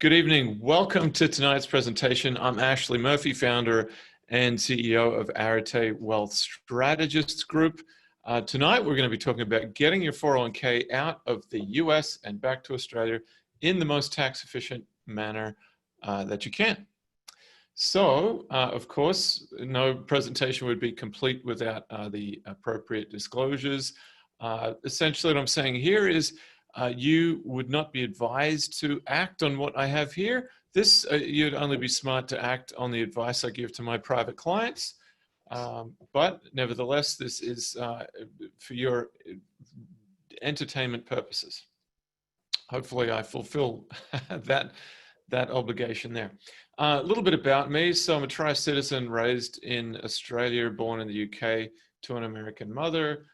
Good evening. Welcome to tonight's presentation. I'm Ashley Murphy, founder and CEO of Arete Wealth Strategists Group. Tonight, we're going to be talking about getting your 401k out of the US and back to Australia in the most tax efficient manner that you can. So, of course, no presentation would be complete without the appropriate disclosures. Essentially, what I'm saying here is you would not be advised to act on what I have here. This, you'd only be smart to act on the advice I give to my private clients. But nevertheless, this is for your entertainment purposes. Hopefully I fulfill that obligation there. A little bit about me. So I'm a tri-citizen raised in Australia, born in the UK to an American mother.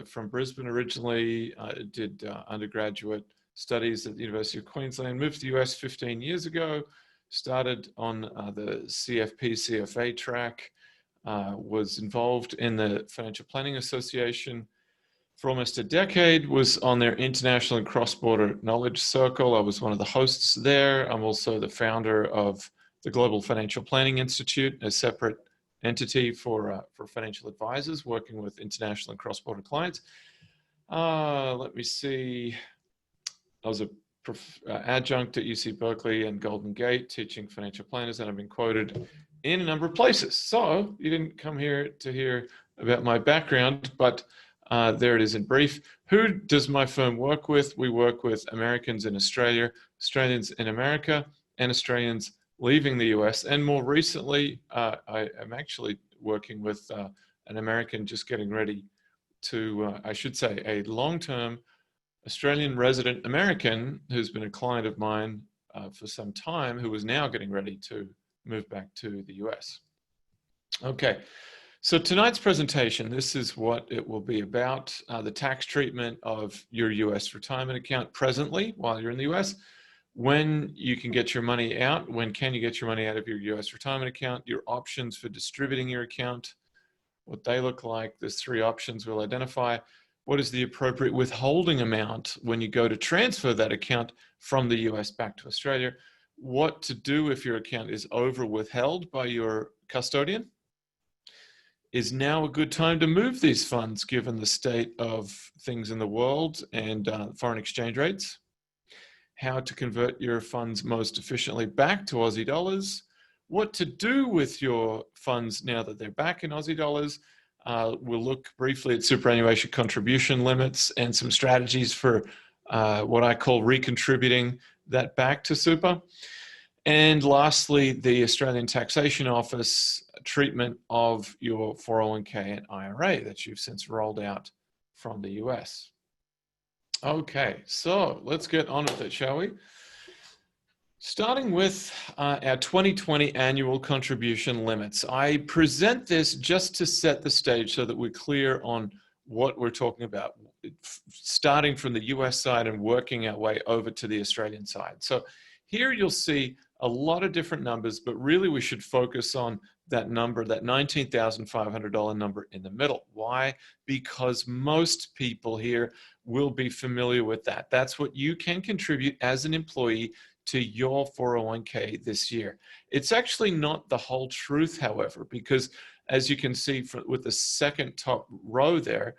From Brisbane originally. I did undergraduate studies at the University of Queensland, moved to the US 15 years ago, started on the CFP-CFA track, was involved in the Financial Planning Association for almost a decade, was on their international and cross-border knowledge circle. I was one of the hosts there. I'm also the founder of the Global Financial Planning Institute, a separate entity for financial advisors working with international and cross-border clients. Let me see. I was a adjunct at UC Berkeley and Golden Gate teaching financial planners, and I've been quoted in a number of places. So you didn't come here to hear about my background, but there it is in brief. Who does my firm work with? We work with Americans in Australia, Australians in America, and Australians leaving the US. And more recently, I am actually working with an American just getting ready to, I should say, a long-term Australian resident American who's been a client of mine for some time, who is now getting ready to move back to the US. Okay, so tonight's presentation, this is what it will be about, the tax treatment of your US retirement account presently while you're in the US. When you can get your money out, when can you get your money out of your US retirement account, your options for distributing your account, what they look like. There's three options we'll identify. What is the appropriate withholding amount when you go to transfer that account from the US back to Australia? What to do if your account is over withheld by your custodian? Is now a good time to move these funds given the state of things in the world and foreign exchange rates? How to convert your funds most efficiently back to Aussie dollars, what to do with your funds now that they're back in Aussie dollars. We'll look briefly at superannuation contribution limits and some strategies for what I call recontributing that back to super. And lastly, the Australian Taxation Office treatment of your 401k and IRA that you've since rolled out from the US. Okay, so let's get on with it, shall we? Starting with our 2020 annual contribution limits. I present this just to set the stage so that we're clear on what we're talking about, starting from the US side and working our way over to the Australian side. So here you'll see a lot of different numbers, but really we should focus on that number, that $19,500 number in the middle. Why? Because most people here will be familiar with that. That's what you can contribute as an employee to your 401k this year. It's actually not the whole truth, however, because as you can see with the second top row there,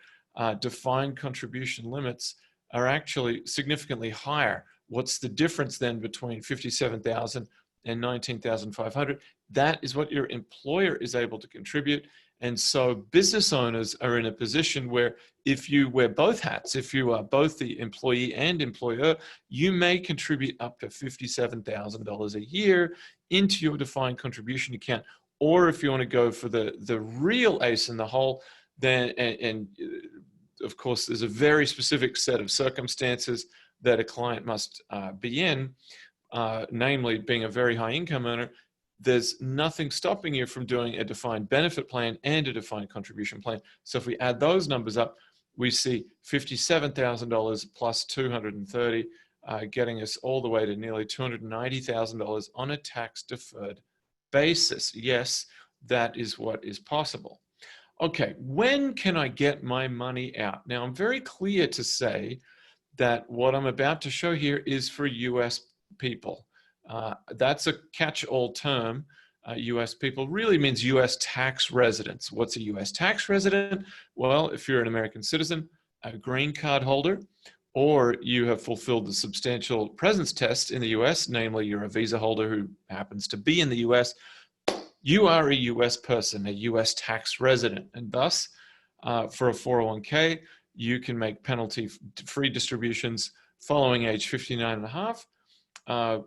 defined contribution limits are actually significantly higher. What's the difference then between 57,000 and 19,500? That is what your employer is able to contribute. And so business owners are in a position where if you wear both hats, if you are both the employee and employer, you may contribute up to $57,000 a year into your defined contribution account. Or if you want to go for the real ace in the hole, then, and of course, there's a very specific set of circumstances that a client must be in, namely being a very high income earner. There's nothing stopping you from doing a defined benefit plan and a defined contribution plan. So if we add those numbers up, we see $57,000 plus $230, getting us all the way to nearly $290,000 on a tax deferred basis. Yes, that is what is possible. Okay, when can I get my money out? Now, I'm very clear to say that what I'm about to show here is for US people. That's a catch-all term. US people really means US tax residents. What's a US tax resident? Well, if you're an American citizen, a green card holder, or you have fulfilled the substantial presence test in the US, namely you're a visa holder who happens to be in the US, you are a US person, a US tax resident. And thus, for a 401k, you can make penalty-free distributions following age 59 and a half.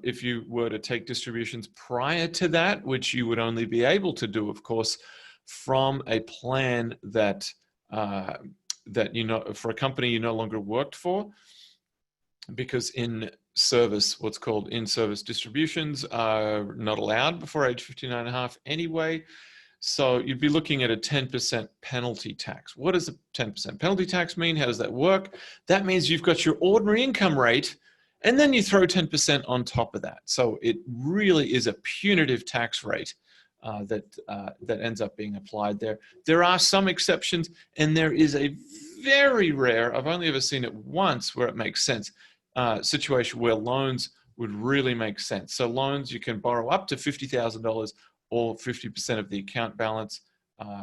If you were to take distributions prior to that, which you would only be able to do, of course, from a plan that for a company you no longer worked for, because in service, what's called in-service distributions are not allowed before age 59 and a half anyway. So you'd be looking at a 10% penalty tax. What does a 10% penalty tax mean? How does that work? That means you've got your ordinary income rate, and then you throw 10% on top of that. So it really is a punitive tax rate that ends up being applied there. There are some exceptions, and there is a very rare, I've only ever seen it once where it makes sense, situation where loans would really make sense. So loans, you can borrow up to $50,000 or 50% of the account balance,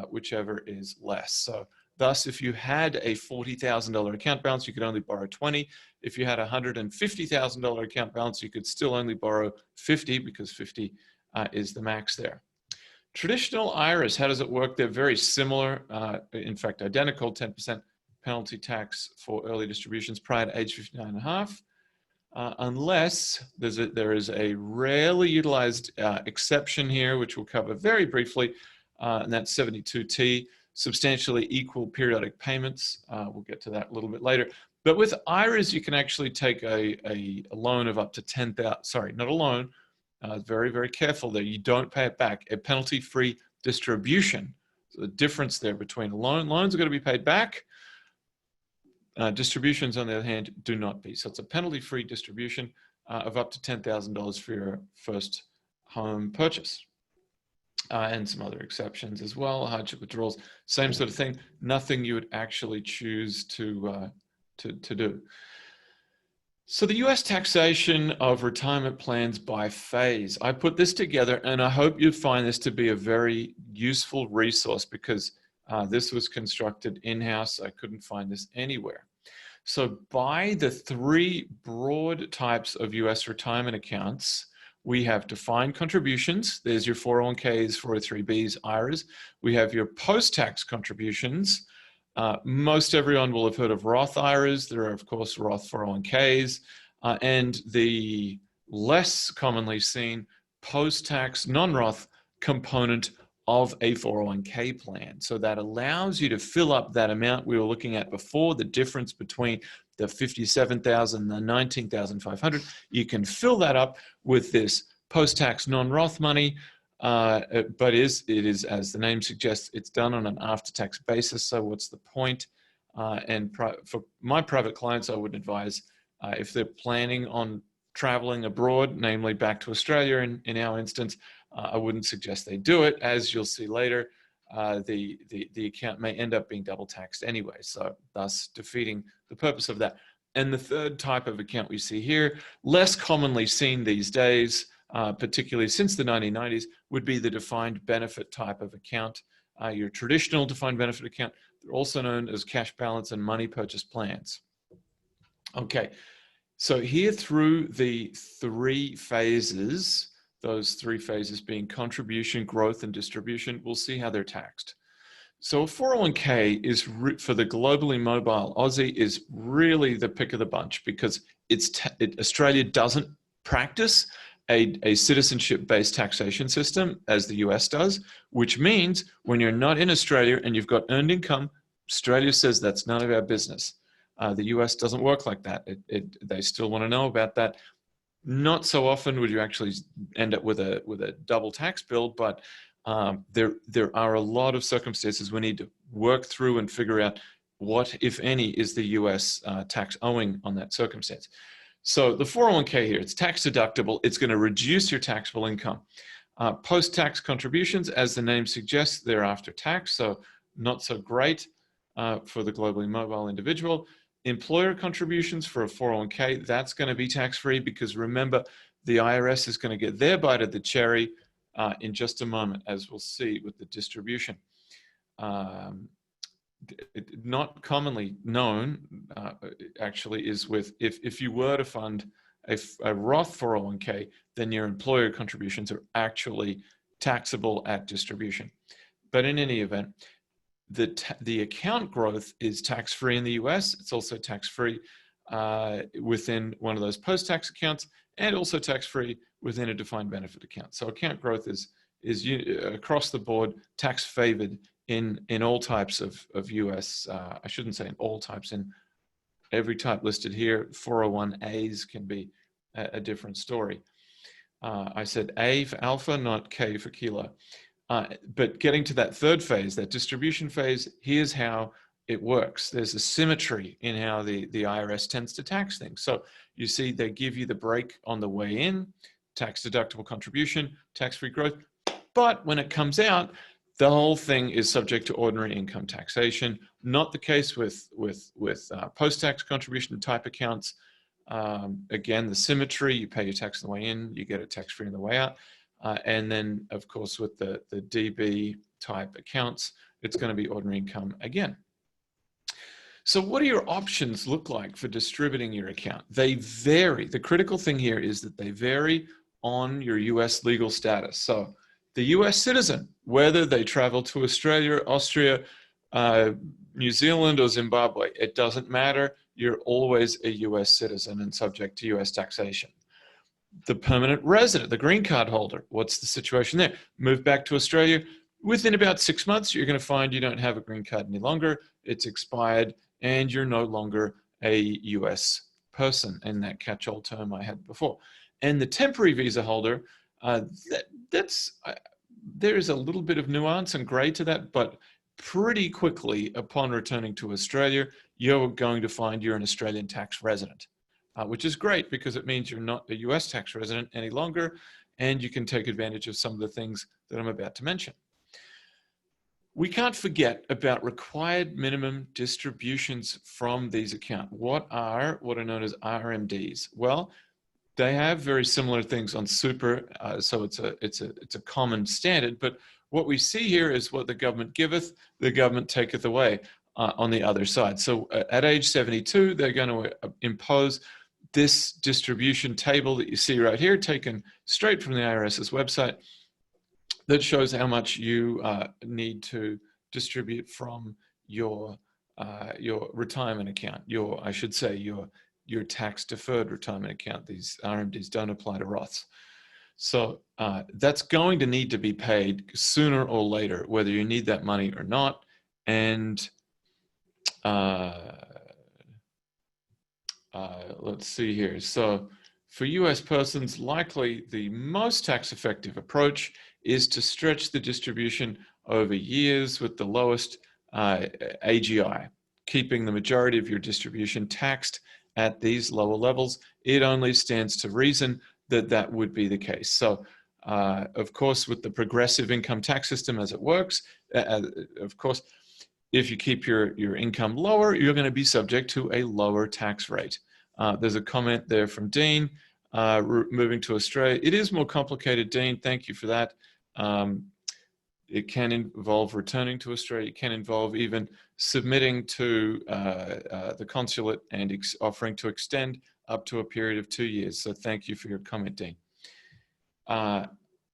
whichever is less. So thus, if you had a $40,000 account balance, you could only borrow 20. If you had a $150,000 account balance, you could still only borrow 50 because 50 is the max there. Traditional IRAs, how does it work? They're very similar, in fact, identical, 10% penalty tax for early distributions prior to age 59 and a half, unless there is a rarely utilized exception here, which we'll cover very briefly, and that's 72T, substantially equal periodic payments. We'll get to that a little bit later. But with IRAs, you can actually take a loan of up to $10,000, sorry, not a loan, very, very careful there. You don't pay it back. A penalty-free distribution. So the difference there between a loan, loans are going to be paid back. Distributions, on the other hand, do not be. So it's a penalty-free distribution of up to $10,000 for your first home purchase. And some other exceptions as well, hardship withdrawals, same sort of thing. Nothing you would actually choose to do. So the US taxation of retirement plans by phase. I put this together, and I hope you find this to be a very useful resource because this was constructed in-house. I couldn't find this anywhere. So by the three broad types of US retirement accounts, we have defined contributions. There's your 401ks, 403bs, IRAs. We have your post-tax contributions. Most everyone will have heard of Roth IRAs. There are, of course, Roth 401ks, and the less commonly seen post-tax non-Roth component of a 401k plan. So that allows you to fill up that amount we were looking at before, the difference between the $57,000 and the $19,500. You can fill that up with this post-tax non-Roth money, but it is, as the name suggests, it's done on an after-tax basis. So what's the point? And for my private clients, I would advise if they're planning on traveling abroad, namely back to Australia in our instance, I wouldn't suggest they do it. As you'll see later, the account may end up being double taxed anyway, so thus defeating the purpose of that. And the third type of account we see here, less commonly seen these days, particularly since the 1990s, would be the defined benefit type of account. Your traditional defined benefit account, they're also known as cash balance and money purchase plans. Okay, so here through the three phases, those three phases being contribution, growth, and distribution, we'll see how they're taxed. So a 401k is, for the globally mobile Aussie, is really the pick of the bunch because Australia doesn't practice a citizenship-based taxation system as the US does, which means when you're not in Australia and you've got earned income, Australia says that's none of our business. The US doesn't work like that. They still want to know about that. Not so often would you actually end up with a double tax bill, but there are a lot of circumstances we need to work through and figure out what, if any, is the US tax owing on that circumstance. So the 401k here, it's tax deductible. It's going to reduce your taxable income. Post-tax contributions, as the name suggests, they're after tax, so not so great for the globally mobile individual. Employer contributions for a 401k, that's going to be tax-free because remember, the IRS is going to get their bite of the cherry in just a moment, as we'll see with the distribution. Not commonly known, actually, is with if you were to fund a Roth 401k, then your employer contributions are actually taxable at distribution. But in any event, the account growth is tax-free in the US. It's also tax-free within one of those post-tax accounts, and also tax-free within a defined benefit account. So account growth is across the board tax-favored in all types of US. I shouldn't say in all types, in every type listed here. 401As can be a different story. I said A for alpha, not K for kilo. But getting to that third phase, that distribution phase, here's how it works. There's a symmetry in how the IRS tends to tax things. So you see they give you the break on the way in, tax deductible contribution, tax-free growth. But when it comes out, the whole thing is subject to ordinary income taxation. Not the case with post-tax contribution type accounts. Again, the symmetry, you pay your tax on the way in, you get it tax-free on the way out. And then, of course, with the DB type accounts, it's going to be ordinary income again. So what do your options look like for distributing your account? They vary. The critical thing here is that they vary on your US legal status. So the US citizen, whether they travel to Australia, Austria, New Zealand, or Zimbabwe, it doesn't matter. You're always a US citizen and subject to US taxation. The permanent resident, the green card holder, what's the situation there? Move back to Australia. Within about 6 months, you're going to find you don't have a green card any longer. It's expired, and you're no longer a US person in that catch-all term I had before. And the temporary visa holder, there is a little bit of nuance and gray to that, but pretty quickly upon returning to Australia, you're going to find you're an Australian tax resident, which is great because it means you're not a US tax resident any longer, and you can take advantage of some of the things that I'm about to mention. We can't forget about required minimum distributions from these accounts. What are known as RMDs? Well, they have very similar things on super, so it's a common standard. But what we see here is what the government giveth, the government taketh away on the other side. So at age 72, they're going to impose this distribution table that you see right here, taken straight from the IRS's website, that shows how much you need to distribute from your retirement account. I should say your tax-deferred retirement account. These RMDs don't apply to Roths. So that's going to need to be paid sooner or later, whether you need that money or not. And let's see here. So for US persons, likely the most tax-effective approach is to stretch the distribution over years with the lowest AGI, keeping the majority of your distribution taxed at these lower levels. It only stands to reason that that would be the case. So, of course, with the progressive income tax system as it works, of course, if you keep your income lower, you're going to be subject to a lower tax rate. There's a comment there from Dean, moving to Australia. It is more complicated, Dean. Thank you for that. It can involve returning to Australia. It can involve even submitting to the consulate and offering to extend up to a period of 2 years. So thank you for your comment, Dean.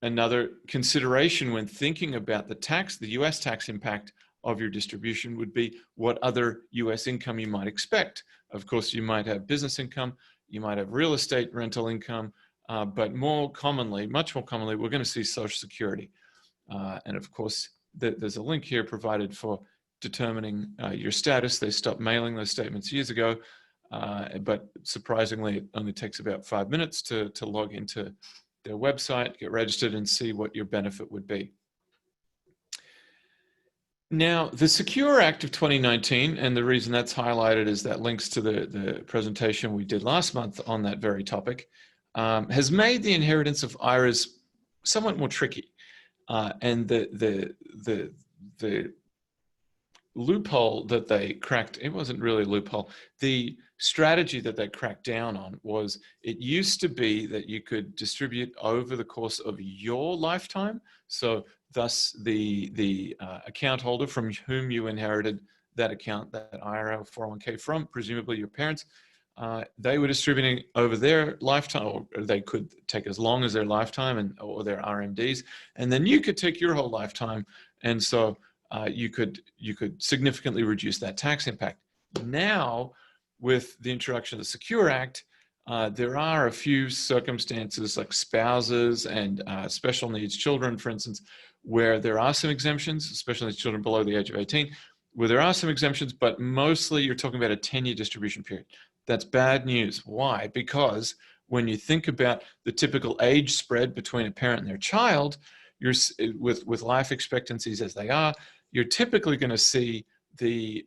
Another consideration when thinking about the US tax impact of your distribution would be what other US income you might expect. Of course, you might have business income, you might have real estate rental income, but more commonly, much more commonly, we're going to see Social Security. And of course, there's a link here provided for determining your status. They stopped mailing those statements years ago, but surprisingly, it only takes about 5 minutes to log into their website, get registered, and see what your benefit would be. Now, the Secure Act of 2019, and the reason that's highlighted is that links to the presentation we did last month on that very topic, has made the inheritance of IRAs somewhat more tricky. And the loophole that they cracked, it wasn't really a loophole. The strategy that they cracked down on was, it used to be that you could distribute over the course of your lifetime. So thus the account holder from whom you inherited that account, that IRA or 401k from, presumably your parents, they were distributing over their lifetime, or they could take as long as their lifetime or their RMDs, and then you could take your whole lifetime. And so you could significantly reduce that tax impact. Now, with the introduction of the Secure Act, there are a few circumstances like spouses and special needs children, for instance, where there are some exemptions, especially as children below the age of 18, where there are some exemptions, but mostly you're talking about a 10-year distribution period. That's bad news. Why? Because when you think about the typical age spread between a parent and their child, you're with life expectancies as they are, you're typically going to see the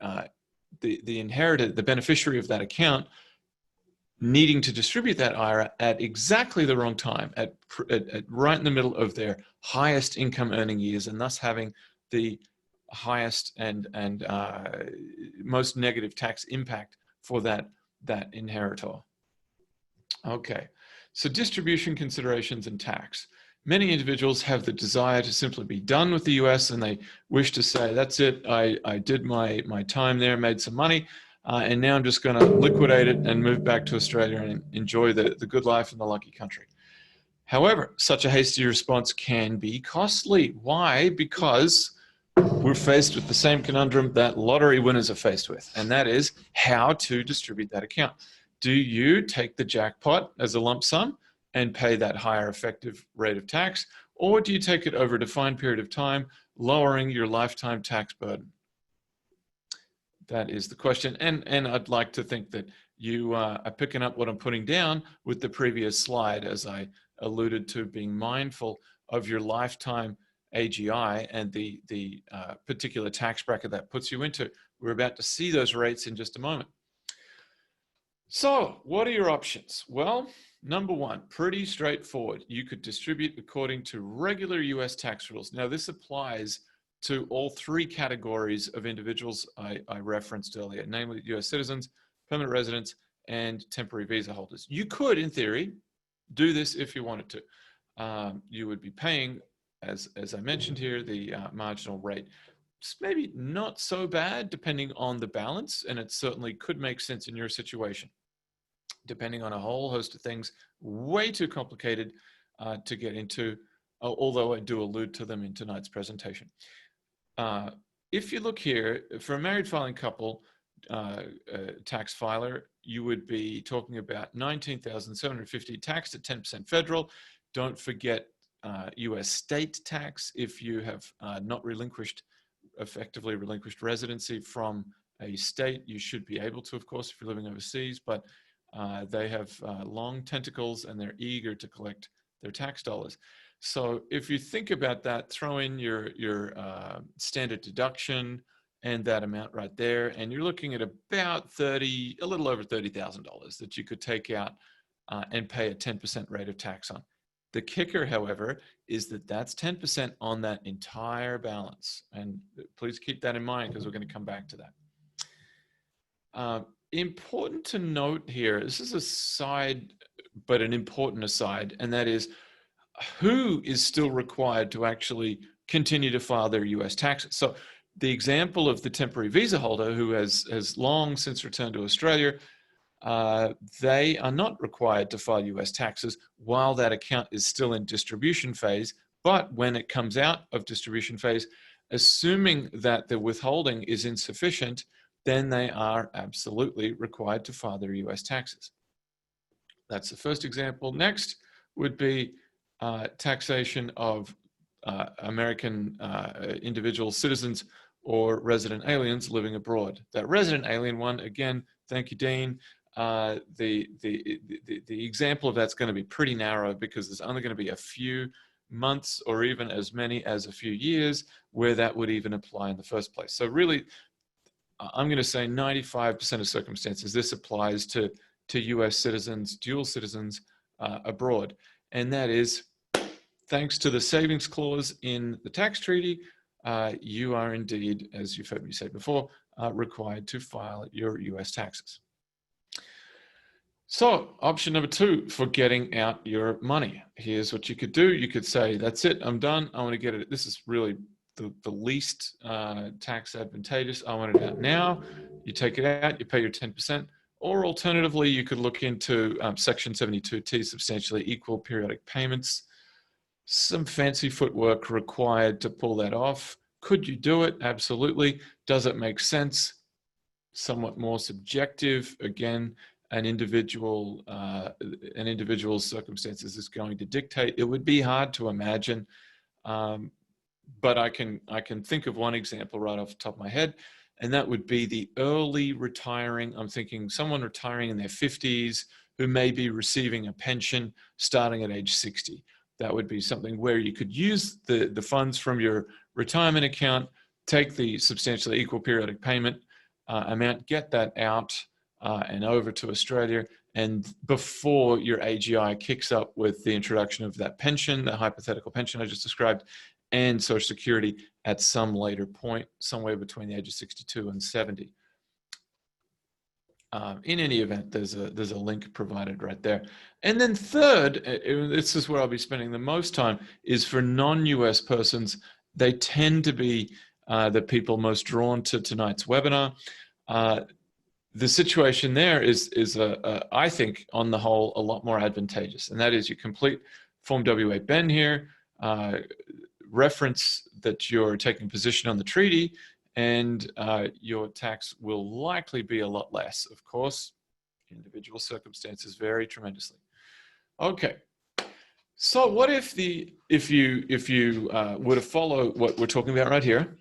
inherited, the beneficiary of that account, needing to distribute that IRA at exactly the wrong time, at right in the middle of their highest income earning years, and thus having the highest and most negative tax impact for that inheritor. Okay, so distribution considerations and tax. Many individuals have the desire to simply be done with the US, and they wish to say, that's it, I did my time there, made some money, and now I'm just going to liquidate it and move back to Australia and enjoy the good life in the lucky country. However, such a hasty response can be costly. Why? Because we're faced with the same conundrum that lottery winners are faced with, and that is how to distribute that account. Do you take the jackpot as a lump sum and pay that higher effective rate of tax, or do you take it over a defined period of time, lowering your lifetime tax burden? That is the question, and I'd like to think that you are picking up what I'm putting down with the previous slide, as I alluded to being mindful of your lifetime AGI and the particular tax bracket that puts you into. We're about to see those rates in just a moment. So what are your options? Well, number one, pretty straightforward. You could distribute according to regular US tax rules. Now, this applies to all three categories of individuals I referenced earlier, namely US citizens, permanent residents, and temporary visa holders. You could, in theory, do this if you wanted to. You would be paying, as I mentioned here, the marginal rate. It's maybe not so bad depending on the balance, and it certainly could make sense in your situation, depending on a whole host of things, way too complicated to get into, although I do allude to them in tonight's presentation. If you look here, for a married filing couple, tax filer, you would be talking about $19,750 taxed at 10% federal. Don't forget US state tax if you have not effectively relinquished residency from a state. You should be able to, of course, if you're living overseas, but they have long tentacles and they're eager to collect their tax dollars. So if you think about that, throw in your standard deduction and that amount right there, and you're looking at about a little over $30,000 that you could take out and pay a 10% rate of tax on. The kicker, however, is that that's 10% on that entire balance. And please keep that in mind, because we're going to come back to that. Important to note here, this is a side, but an important aside, and that is who is still required to actually continue to file their US taxes. So the example of the temporary visa holder who has long since returned to Australia, they are not required to file US taxes while that account is still in distribution phase. But when it comes out of distribution phase, assuming that the withholding is insufficient, then they are absolutely required to file their US taxes. That's the first example. Next would be taxation of American individual citizens or resident aliens living abroad. That resident alien one, again, thank you, Dean. The example of that's going to be pretty narrow, because there's only going to be a few months or even as many as a few years where that would even apply in the first place. So really, I'm going to say 95% of circumstances, this applies to US citizens, dual citizens abroad. And that is thanks to the savings clause in the tax treaty, you are indeed, as you've heard me say before, required to file your US taxes. So option number 2 for getting out your money. Here's what you could do. You could say, that's it, I'm done. I want to get it. This is really the least tax advantageous. I want it out now. You take it out, you pay your 10%. Or alternatively, you could look into Section 72T, substantially equal periodic payments. Some fancy footwork required to pull that off. Could you do it? Absolutely. Does it make sense? Somewhat more subjective. Again, an individual's circumstances is going to dictate. It would be hard to imagine, but I can think of one example right off the top of my head, and that would be the early retiring. I'm thinking someone retiring in their 50s who may be receiving a pension starting at age 60. That would be something where you could use the funds from your retirement account, take the substantially equal periodic payment amount, get that out and over to Australia, and before your AGI kicks up with the introduction of that pension, the hypothetical pension I just described, and Social Security at some later point, somewhere between the age of 62 and 70. In any event, there's a link provided right there. And then third, this is where I'll be spending the most time, is for non-US persons. They tend to be the people most drawn to tonight's webinar. The situation there is I think, on the whole, a lot more advantageous. And that is you complete Form W8Ben here, reference that you're taking position on the treaty, and your tax will likely be a lot less. Of course, individual circumstances vary tremendously. Okay, so what if you were to follow what we're talking about right here,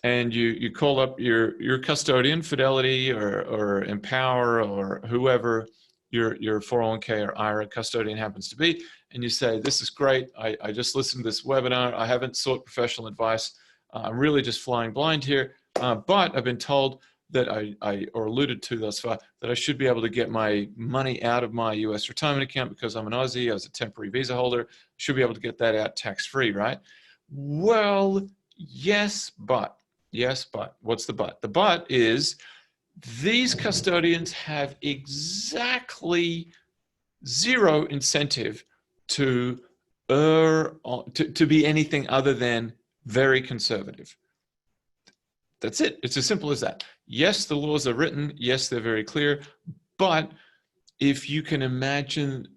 and you call up your custodian, Fidelity or Empower or whoever your 401k or IRA custodian happens to be, and you say, this is great, I just listened to this webinar, I haven't sought professional advice, I'm really just flying blind here, but I've been told that or alluded to thus far, that I should be able to get my money out of my US retirement account because I'm an Aussie, I was a temporary visa holder, should be able to get that out tax-free, right? Well, yes, but. What's the but? The but is these custodians have exactly zero incentive to be anything other than very conservative. That's it. It's as simple as that. Yes, the laws are written. Yes, they're very clear. But if you can imagine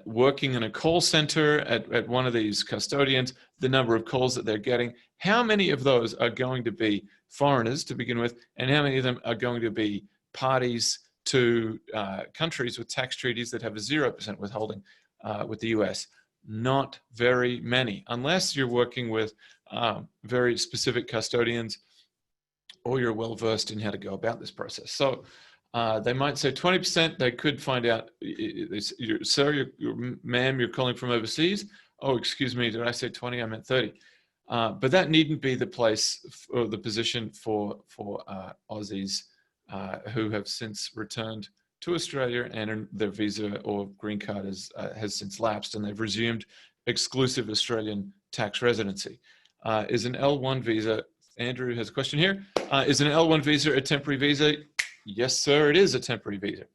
working in a call center at one of these custodians, the number of calls that they're getting, how many of those are going to be foreigners to begin with, and how many of them are going to be parties to countries with tax treaties that have a 0% withholding with the US? Not very many, unless you're working with very specific custodians or you're well versed in how to go about this process. So they might say 20%. They could find out, sir, ma'am, you're calling from overseas. Oh, excuse me, did I say 20? I meant 30. But that needn't be the place or the position for Aussies who have since returned to Australia and their visa or green card has since lapsed and they've resumed exclusive Australian tax residency. Is an L1 visa, Andrew has a question here, is an L1 visa a temporary visa? Yes, sir, it is a temporary visa.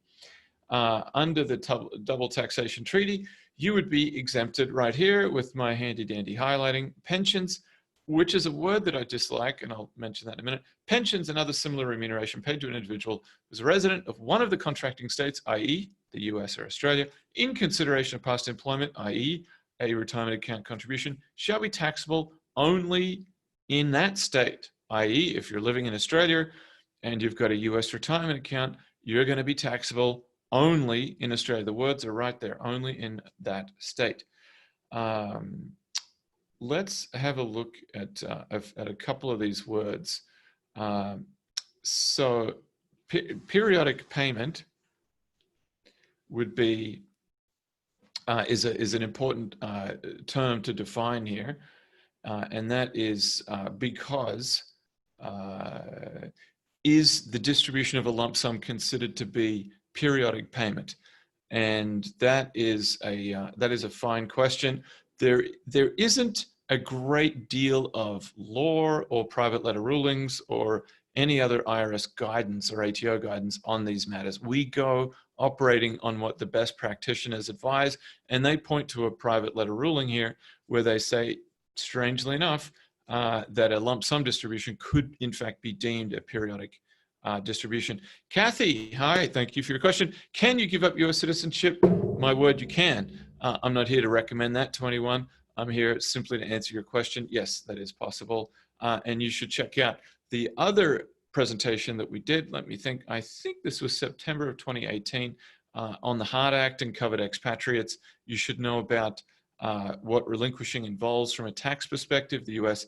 Under the double taxation treaty, you would be exempted right here with my handy dandy highlighting. Pensions, which is a word that I dislike, and I'll mention that in a minute. Pensions and other similar remuneration paid to an individual who is a resident of one of the contracting states, i.e. the US or Australia, in consideration of past employment, i.e. a retirement account contribution, shall be taxable only in that state, i.e. if you're living in Australia and you've got a US retirement account, you're going to be taxable only in Australia. The words are right there, only in that state. Let's have a look at a couple of these words. So periodic payment would be, is an important term to define here. And that is because is the distribution of a lump sum considered to be periodic payment? And that is a fine question. There isn't a great deal of law or private letter rulings or any other IRS guidance or ATO guidance on these matters. We go operating on what the best practitioners advise, and they point to a private letter ruling here where they say, strangely enough, that a lump sum distribution could in fact be deemed a periodic distribution. Kathy, hi, thank you for your question. Can you give up US citizenship? My word, you can. I'm not here to recommend that to anyone. I'm here simply to answer your question. Yes, that is possible. And you should check out the other presentation that we did. Let me think. I think this was September of 2018 on the HART Act and covered expatriates. You should know about what relinquishing involves from a tax perspective. The US,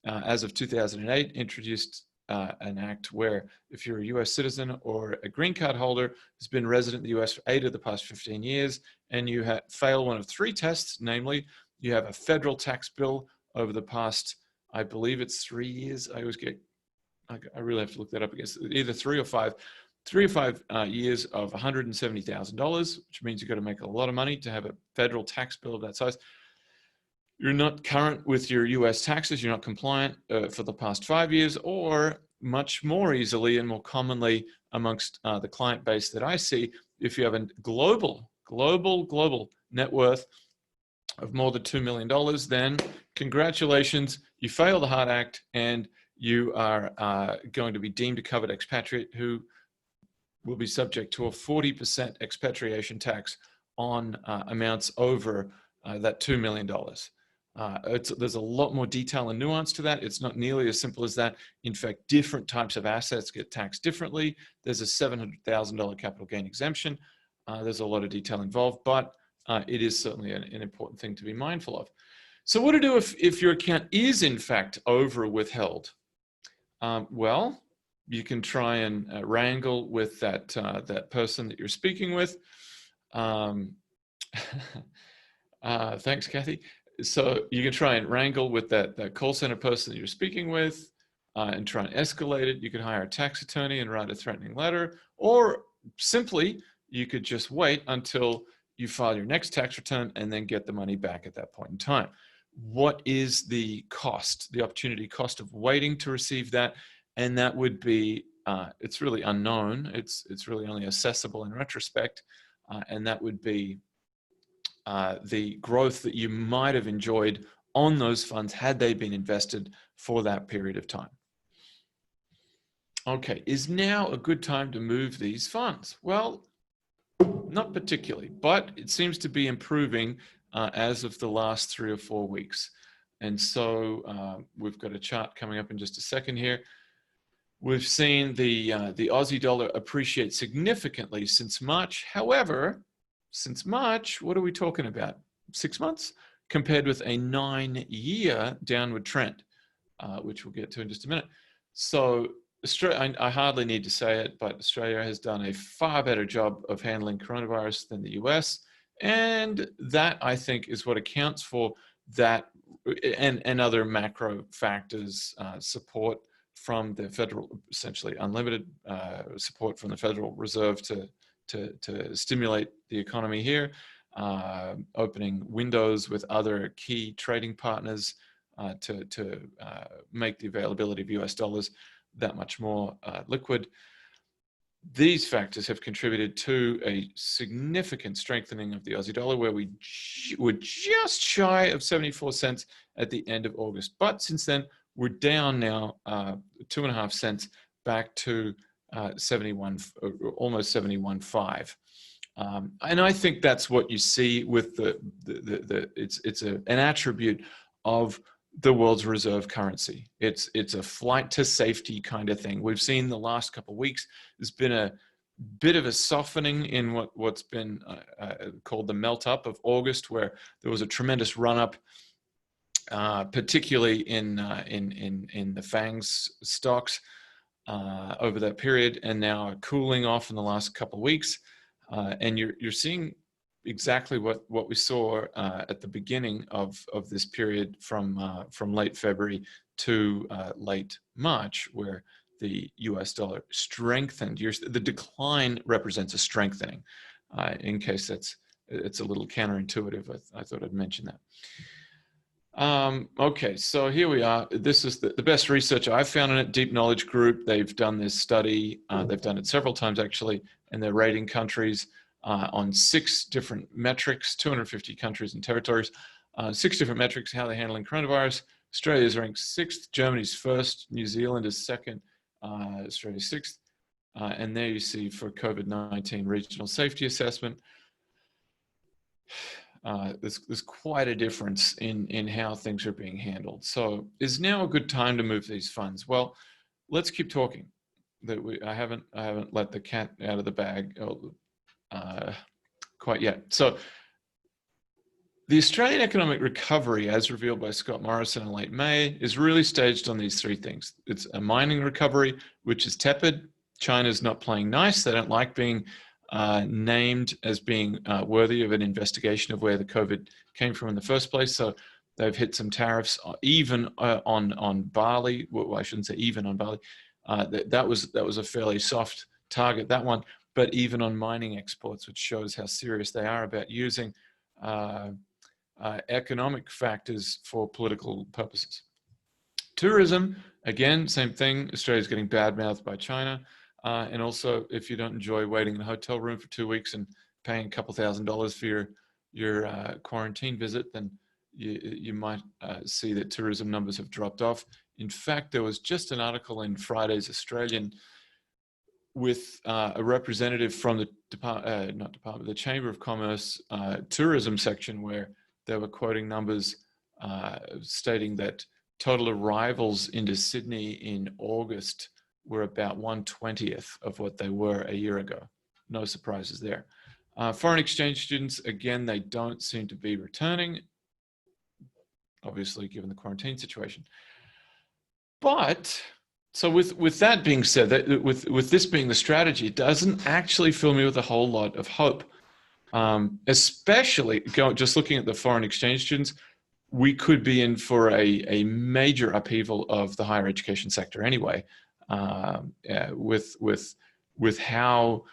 as of 2008, introduced an act where if you're a US citizen or a green card holder who's been resident in the US for 8 of the past 15 years, and you fail one of 3 tests, namely, you have a federal tax bill over the past, I believe it's 3 years. I really have to look that up against either 3 or 5 years of $170,000, which means you've got to make a lot of money to have a federal tax bill of that size. You're not current with your US taxes, you're not compliant for the past 5 years, or much more easily and more commonly amongst the client base that I see, if you have a global net worth of more than $2 million, then congratulations, you fail the HART Act and you are going to be deemed a covered expatriate who will be subject to a 40% expatriation tax on amounts over that $2 million. There's a lot more detail and nuance to that. It's not nearly as simple as that. In fact, different types of assets get taxed differently. There's a $700,000 capital gain exemption. There's a lot of detail involved, but it is certainly an important thing to be mindful of. So what to do if your account is in fact over withheld? Well, you can try and wrangle with that person that you're speaking with. Thanks, Kathy. So you can try and wrangle with that call center person that you're speaking with and try and escalate it. You could hire a tax attorney and write a threatening letter, or simply you could just wait until you file your next tax return and then get the money back at that point in time. What is the cost, the opportunity cost of waiting to receive that? And that would be, it's really unknown. It's really only assessable in retrospect. And that would be the growth that you might have enjoyed on those funds had they been invested for that period of time. Okay, is now a good time to move these funds? Well, not particularly, but it seems to be improving as of the last 3 or 4 weeks. And so we've got a chart coming up in just a second here. We've seen the Aussie dollar appreciate significantly since March. However, since March, what are we talking about? 6 months compared with a 9-year downward trend, which we'll get to in just a minute. So Australia, I hardly need to say it, but Australia has done a far better job of handling coronavirus than the US. And that, I think, is what accounts for that and other macro factors, support from the federal, essentially unlimited support from the Federal Reserve to stimulate the economy here, opening windows with other key trading partners to make the availability of US dollars that much more liquid. These factors have contributed to a significant strengthening of the Aussie dollar, where we were just shy of 74 cents at the end of August. But since then, we're down now 2.5 cents back to 71, almost 71.5. And I think that's what you see with it's an attribute of the world's reserve currency. It's a flight to safety kind of thing. We've seen the last couple of weeks, there's been a bit of a softening in what's been called the melt up of August, where there was a tremendous run up, particularly in the FANGs stocks over that period, and now a cooling off in the last couple of weeks. And you're seeing exactly what we saw at the beginning of this period from late February to late March, where the US dollar strengthened. The decline represents a strengthening. In case it's a little counterintuitive, I thought I'd mention that. Okay, so here we are. This is the best research I've found in it. Deep Knowledge Group, they've done this study. They've done it several times actually, and they're rating countries on 6 different metrics, 250 countries and territories, 6 different metrics, how they're handling coronavirus. Australia is ranked 6th, Germany's 1st, New Zealand is 2nd, Australia 6th. And there you see for COVID-19 regional safety assessment, there's quite a difference in how things are being handled. So is now a good time to move these funds? Well, let's keep talking. I haven't let the cat out of the bag quite yet. So the Australian economic recovery, as revealed by Scott Morrison in late May, is really staged on these 3 things. It's a mining recovery, which is tepid. China's not playing nice. They don't like being named as being worthy of an investigation of where the COVID came from in the first place. So they've hit some tariffs, even on barley. Well, I shouldn't say even on barley. That was a fairly soft target, that one. But even on mining exports, which shows how serious they are about using economic factors for political purposes. Tourism, again, same thing. Australia's getting badmouthed by China. And also, if you don't enjoy waiting in a hotel room for 2 weeks and paying a couple $1,000s for your quarantine visit, then you might see that tourism numbers have dropped off. In fact, there was just an article in Friday's Australian with a representative from the the Chamber of Commerce tourism section, where they were quoting numbers stating that total arrivals into Sydney in August were about 1/20th of what they were a year ago. No surprises there. Foreign exchange students, again, they don't seem to be returning, obviously given the quarantine situation. But, so with that being said, with this being the strategy, it doesn't actually fill me with a whole lot of hope. Especially just looking at the foreign exchange students, we could be in for a major upheaval of the higher education sector anyway, with how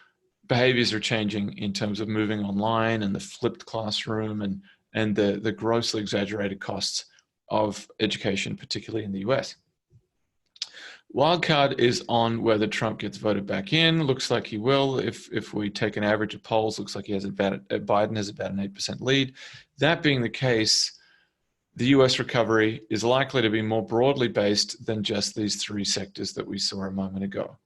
behaviors are changing in terms of moving online and the flipped classroom and the grossly exaggerated costs of education, particularly in the US. Wildcard is on whether Trump gets voted back in. Looks like he will. If we take an average of polls, looks like Biden has about an 8% lead. That being the case, the US recovery is likely to be more broadly based than just these 3 sectors that we saw a moment ago.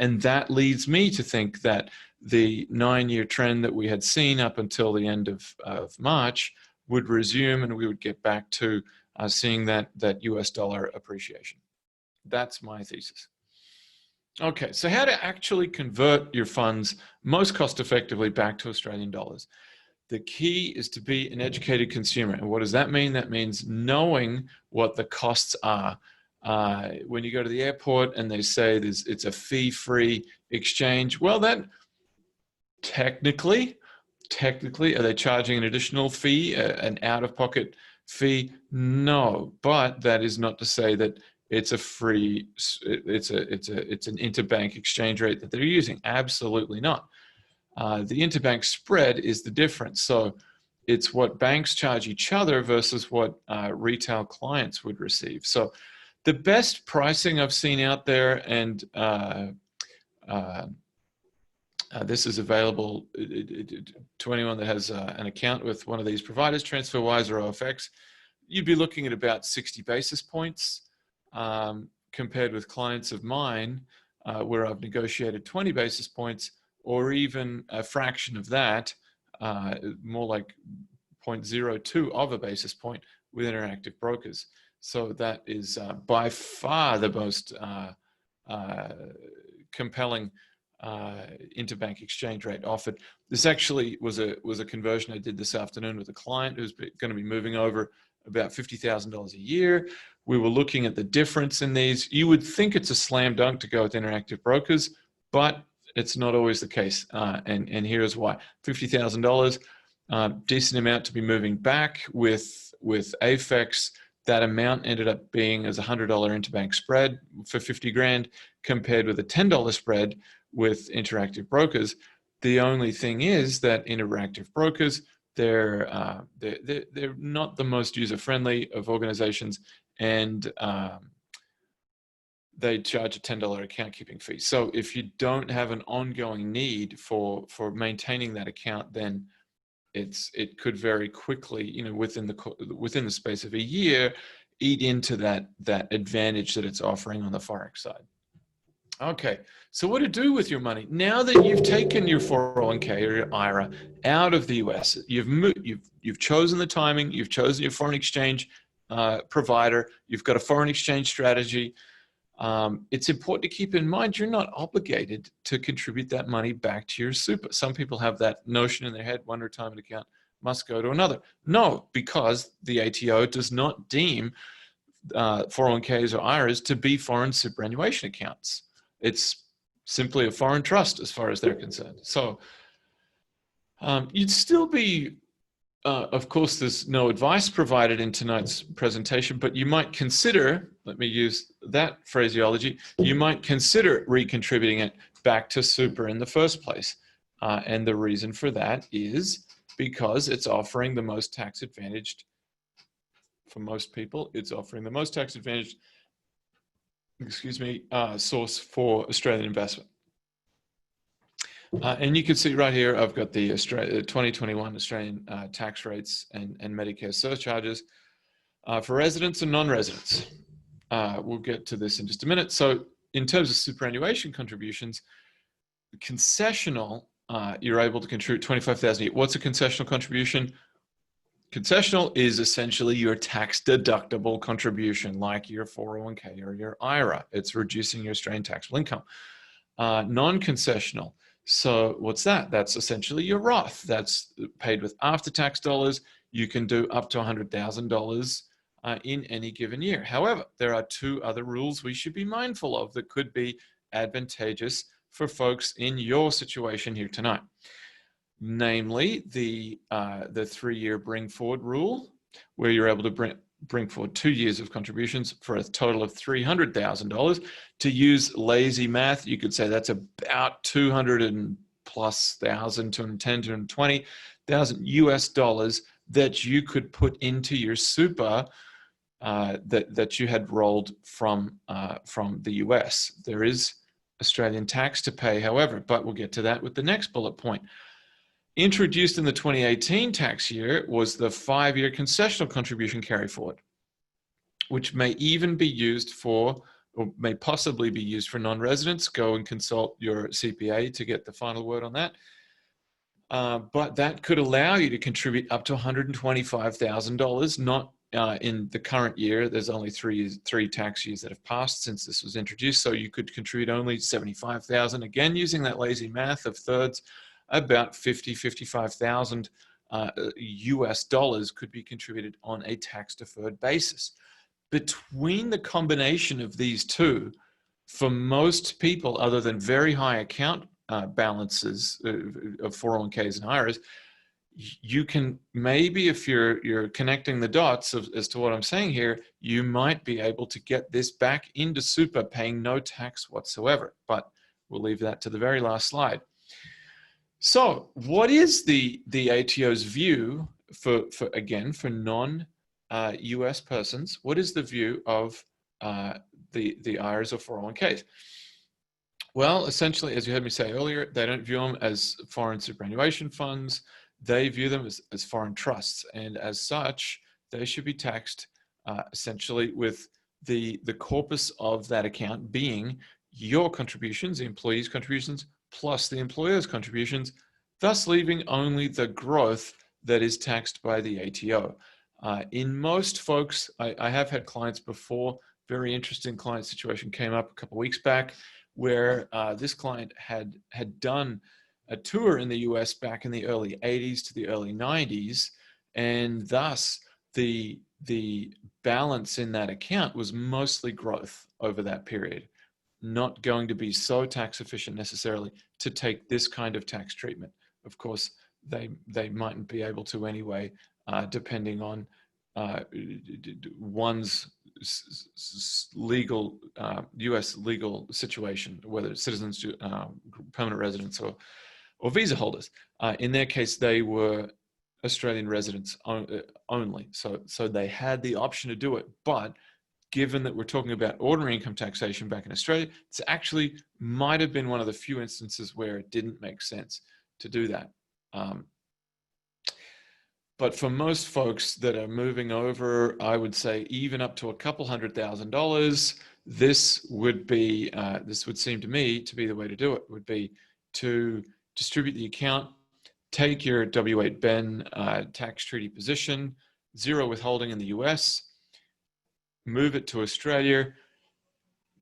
And that leads me to think that the 9-year trend that we had seen up until the end of March would resume, and we would get back to seeing that US dollar appreciation. That's my thesis. Okay, so how to actually convert your funds most cost effectively back to Australian dollars. The key is to be an educated consumer. And what does that mean? That means knowing what the costs are. When you go to the airport and they say it's a fee-free exchange, well, that technically, are they charging an additional fee, an out-of-pocket fee? No, but that is not to say that it's a free, it's an interbank exchange rate that they're using. Absolutely not. The interbank spread is the difference. So it's what banks charge each other versus what retail clients would receive. So the best pricing I've seen out there, and this is available to anyone that has an account with one of these providers, TransferWise or OFX, you'd be looking at about 60 basis points. Compared with clients of mine where I've negotiated 20 basis points or even a fraction of that, more like 0.02 of a basis point with Interactive Brokers. So that is by far the most compelling interbank exchange rate offered. This actually was a conversion I did this afternoon with a client who's going to be moving over about $50,000 a year. We were looking at the difference in these. You would think it's a slam dunk to go with Interactive Brokers, but it's not always the case. And here's why. $50,000, decent amount to be moving back with AFEX. That amount ended up being as a $100 interbank spread for 50 grand compared with a $10 spread with Interactive Brokers. The only thing is that Interactive Brokers they're not the most user-friendly of organizations, and they charge a $10 account keeping fee. So if you don't have an ongoing need for maintaining that account, then it could very quickly, within the space of a year, eat into that advantage that it's offering on the Forex side. Okay, so what to do with your money now that you've taken your 401k or your IRA out of the US? You've chosen the timing, you've chosen your foreign exchange provider, you've got a foreign exchange strategy. It's important to keep in mind you're not obligated to contribute that money back to your super. Some people have that notion in their head: one retirement account must go to another. No, because the ATO does not deem 401ks or IRAs to be foreign superannuation accounts. It's simply a foreign trust as far as they're concerned. So you'd still be, of course, there's no advice provided in tonight's presentation, but you might consider, let me use that phraseology, you might consider recontributing it back to super in the first place. And the reason for that is because it's offering the most tax advantaged, for most people, it's offering the most tax advantaged, source for Australian investment. And you can see right here, I've got the 2021 Australian tax rates and Medicare surcharges for residents and non-residents. We'll get to this in just a minute. So in terms of superannuation contributions, concessional, you're able to contribute $25,000 a year. What's a concessional contribution? Concessional is essentially your tax deductible contribution, like your 401k or your IRA. It's reducing your Australian taxable income. Non-concessional. So what's that? That's essentially your Roth. That's paid with after-tax dollars. You can do up to $100,000 in any given year. However, there are two other rules we should be mindful of that could be advantageous for folks in your situation here tonight. Namely, the 3-year bring forward rule, where you're able to bring forward 2 years of contributions for a total of $300,000. To use lazy math, you could say that's about $210,000, $220,000 US dollars that you could put into your super that you had rolled from the US. There is Australian tax to pay, however, but we'll get to that with the next bullet point. Introduced in the 2018 tax year was the 5-year concessional contribution carry forward, which may even be used for, or may possibly be used for non-residents. Go and consult your CPA to get the final word on that. But that could allow you to contribute up to $125,000, not in the current year. There's only three tax years that have passed since this was introduced, so you could contribute only $75,000. Again, using that lazy math of thirds, about $55,000 US dollars could be contributed on a tax-deferred basis. Between the combination of these two, for most people, other than very high account balances of 401ks and IRAs, you can maybe, if you're connecting the dots as to what I'm saying here, you might be able to get this back into super paying no tax whatsoever. But we'll leave that to the very last slide. So what is the ATO's view for non-US persons? What is the view of the IRAs or 401ks? Well, essentially, as you heard me say earlier, they don't view them as foreign superannuation funds. They view them as foreign trusts. And as such, they should be taxed essentially with the corpus of that account being your contributions, the employee's contributions, plus the employer's contributions, thus leaving only the growth that is taxed by the ATO. In most folks, I have had clients before, very interesting client situation came up a couple of weeks back, where this client had done a tour in the US back in the early 80s to the early 90s, and thus the balance in that account was mostly growth over that period, not going to be so tax efficient necessarily to take this kind of tax treatment. Of course, they mightn't be able to anyway, depending on one's legal, US legal situation, whether it's citizens, permanent residents, or visa holders. In their case, they were Australian residents only. So they had the option to do it, but given that we're talking about ordinary income taxation back in Australia, it's actually might have been one of the few instances where it didn't make sense to do that. But for most folks that are moving over, I would say even up to a couple $100,000, this would seem to me to be the way to do it, would be to distribute the account, take your W8 Ben tax treaty position, zero withholding in the US, move it to Australia,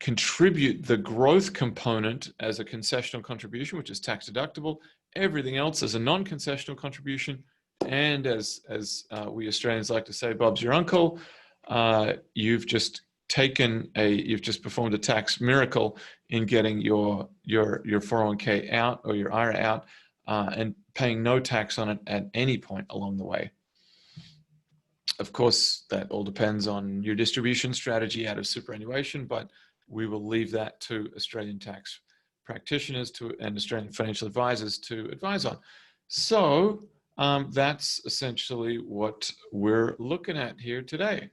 contribute the growth component as a concessional contribution, which is tax deductible, everything else as a non-concessional contribution, and as we Australians like to say, Bob's your uncle, you've just performed a tax miracle in getting your 401k out or your IRA out and paying no tax on it at any point along the way. Of course, that all depends on your distribution strategy out of superannuation, but we will leave that to Australian tax practitioners and Australian financial advisors to advise on. So that's essentially what we're looking at here today.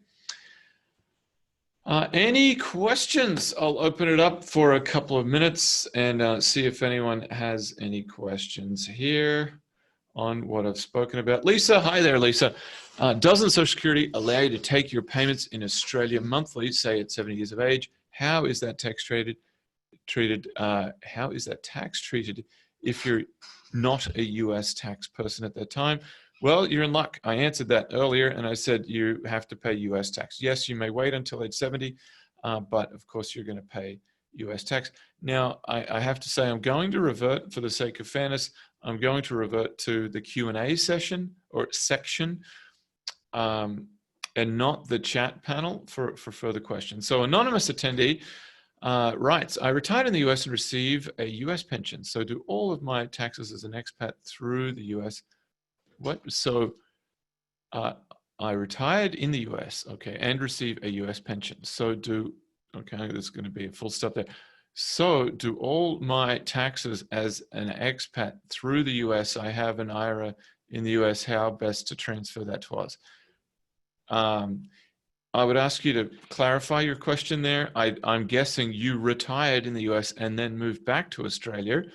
Any questions? I'll open it up for a couple of minutes and see if anyone has any questions here on what I've spoken about. Lisa, hi there, Lisa. Doesn't Social Security allow you to take your payments in Australia monthly, say at 70 years of age? How is that tax treated? How is that tax treated if you're not a US tax person at that time? Well, you're in luck. I answered that earlier and I said you have to pay US tax. Yes, you may wait until age 70, but of course you're going to pay US tax. Now, I have to say I'm going to revert, for the sake of fairness, I'm going to revert to the Q&A session or section and not the chat panel for further questions. So anonymous attendee writes, I retired in the US and receive a US pension. So do all of my taxes as an expat through the US? What? So I retired in the US, okay, and receive a US pension. So okay, there's going to be a full stop there. So do all my taxes as an expat through the US? I have an IRA in the US. How best to transfer that to us? I would ask you to clarify your question there. I'm guessing you retired in the US and then moved back to Australia.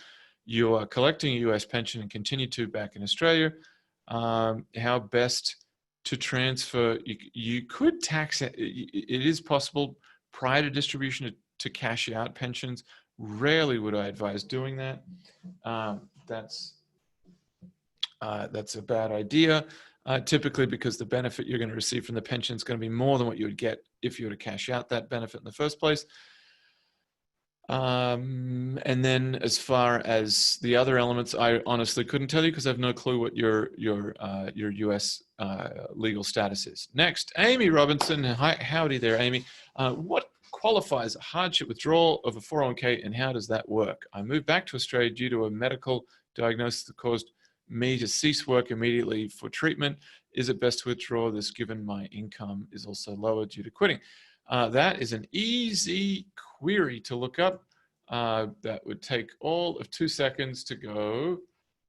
You are collecting a US pension and continue to back in Australia. How best to transfer? You could tax it. It is possible prior to distribution to cash out pensions. Rarely would I advise doing that. That's a bad idea. Typically because the benefit you're going to receive from the pension is going to be more than what you would get if you were to cash out that benefit in the first place. And then as far as the other elements, I honestly couldn't tell you because I have no clue what your US legal status is. Next, Amy Robinson. Hi, howdy there, Amy. What qualifies a hardship withdrawal of a 401k and how does that work? I moved back to Australia due to a medical diagnosis that caused me to cease work immediately for treatment. Is it best to withdraw this given my income is also lower due to quitting? That is an easy query to look up. That would take all of 2 seconds to go.